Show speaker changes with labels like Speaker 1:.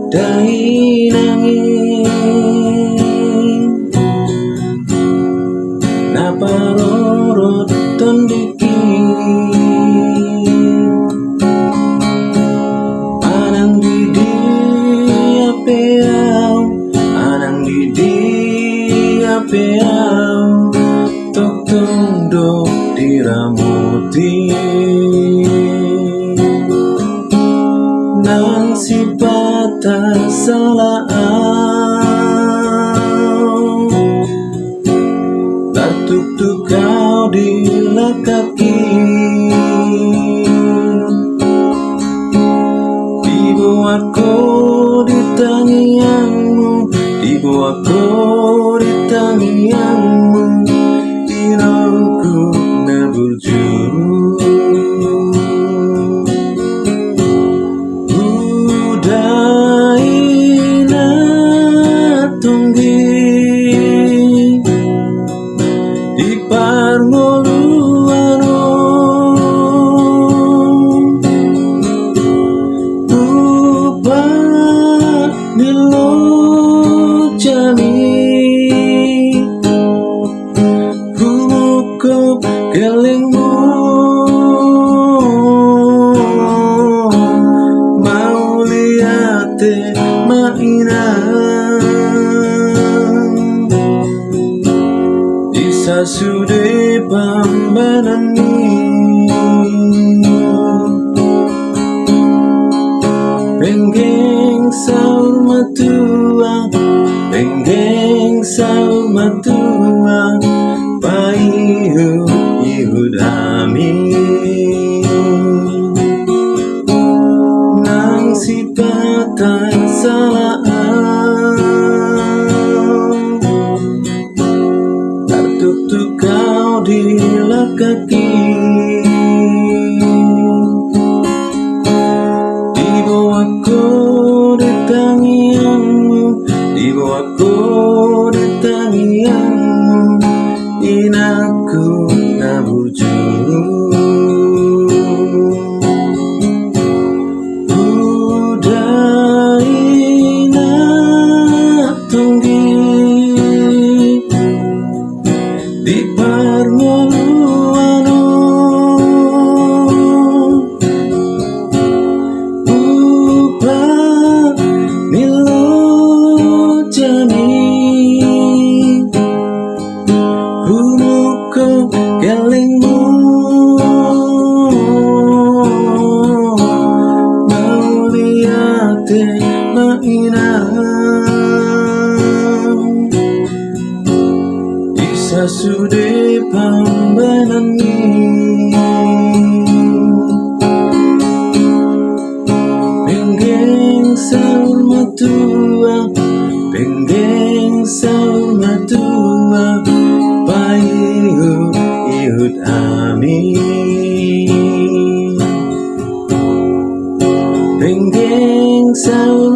Speaker 1: Dai nanging naparoro tondiki anang didi apeau anang didi apeau tok tondo diramuti nang si bata salaau tertuk kau dilekaki dibuatku di tangianmu dibuatku di tangianmu dinoku nabuju kelingmu mau lihat mainan bisa sudah pambanani penggeng saur matua penggeng saur matua payu ihudami nang si patang salaan tertuk kau dilekaki dibawaku di tangianmu dibawaku di tangianmu inaku nabuju budai na tunggi di parngoluano upah nilo jani kelingmu mau lihat mainan bisa sudah pambanani penggeng saur matua penggeng saur matua payu ihud ami penggeng saur